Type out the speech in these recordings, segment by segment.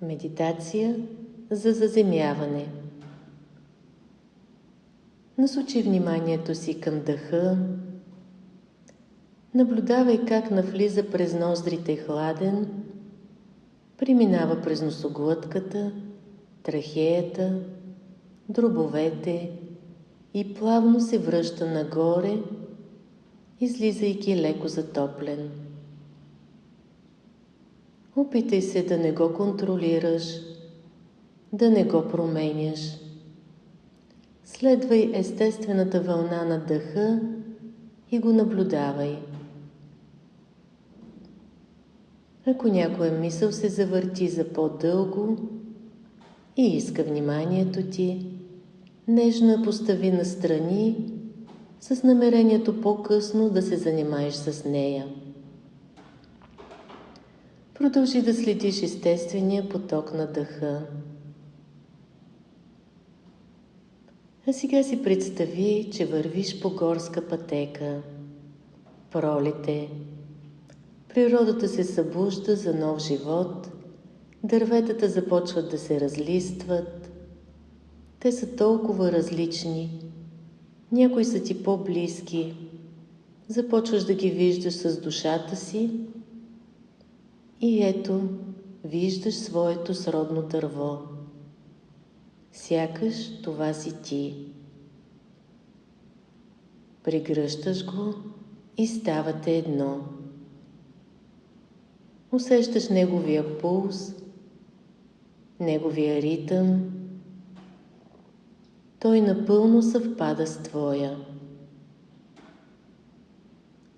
Медитация за заземяване. Насочи вниманието си към дъха. Наблюдавай как навлиза през ноздрите хладен, преминава през носоглътката, трахеята, дробовете и плавно се връща нагоре, излизайки леко затоплен. Опитай се да не го контролираш, да не го променяш. Следвай естествената вълна на дъха и го наблюдавай. Ако някоя мисъл се завърти за по-дълго и иска вниманието ти, нежно я постави настрани с намерението по-късно да се занимаеш с нея. Продължи да следиш естествения поток на дъха. А сега си представи, че вървиш по горска пътека. Пролет е. Природата се събужда за нов живот, дърветата започват да се разлистват. Те са толкова различни. Някои са ти по-близки. Започваш да ги виждаш с душата си и ето, виждаш своето сродно дърво. Сякаш това си ти. Прегръщаш го и ставате едно. Усещаш неговия пулс, неговия ритъм. Той напълно съвпада с твоя.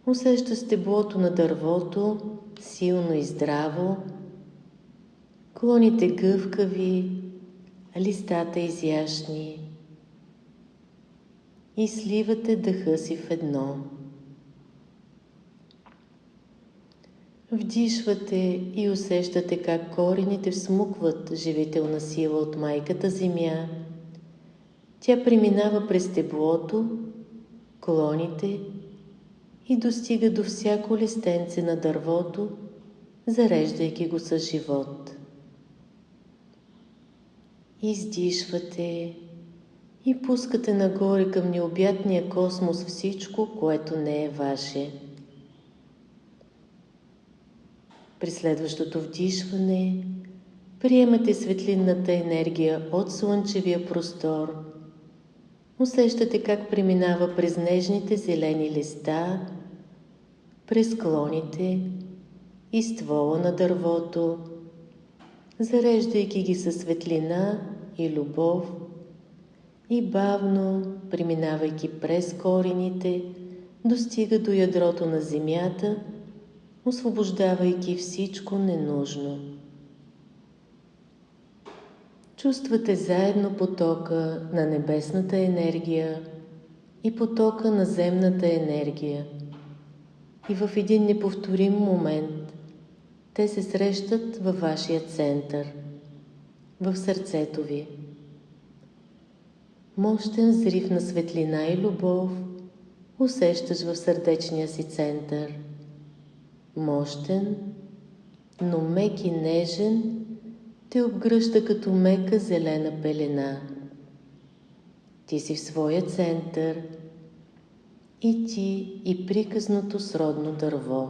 Усещаш стеблото на дървото, силно и здраво, клоните гъвкави, листата изящни. И сливате дъха си в едно. Вдишвате и усещате как корените всмукват живителна сила от майката земя. Тя преминава през стеблото, клоните и достига до всяко листенце на дървото, зареждайки го с живот. Издишвате и пускате нагоре към необятния космос всичко, което не е ваше. При следващото вдишване приемате светлинната енергия от слънчевия простор. Усещате как преминава през нежните зелени листа, през клоните и ствола на дървото, зареждайки ги със светлина и любов и бавно, преминавайки през корените, достига до ядрото на земята, освобождавайки всичко ненужно. Чувствате заедно потока на небесната енергия и потока на земната енергия. И в един неповторим момент те се срещат във вашия център, в сърцето ви. Мощен взрив на светлина и любов усещаш в сърдечния си център. Мощен, но мек и нежен, те обгръща като мека зелена пелена. Ти си в своя център и ти и приказното сродно дърво.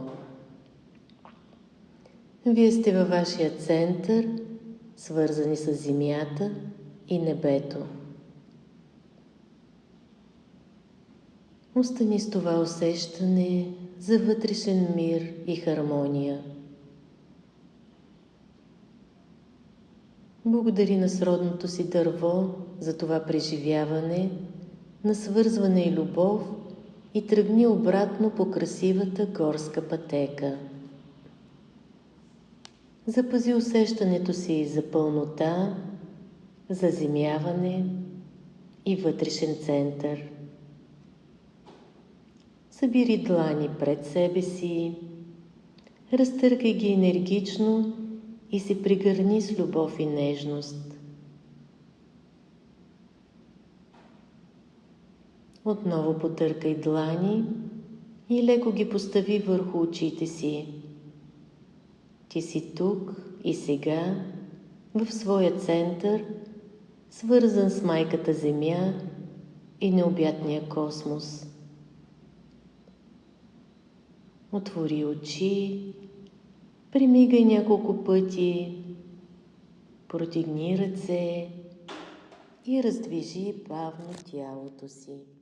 Вие сте във вашия център, свързани с земята и небето. Остани с това усещане за вътрешен мир и хармония. Благодари на сродното си дърво за това преживяване, на свързване и любов и тръгни обратно по красивата горска пътека. Запази усещането си за пълнота, заземяване и вътрешен център. Събери длани пред себе си, разтъркай ги енергично и се пригърни с любов и нежност. Отново потъркай длани и леко ги постави върху очите си. Ти си тук и сега в своя център, свързан с майката Земя и необятния космос. Отвори очи, примигай няколко пъти, протегни ръце и раздвижи бавно тялото си.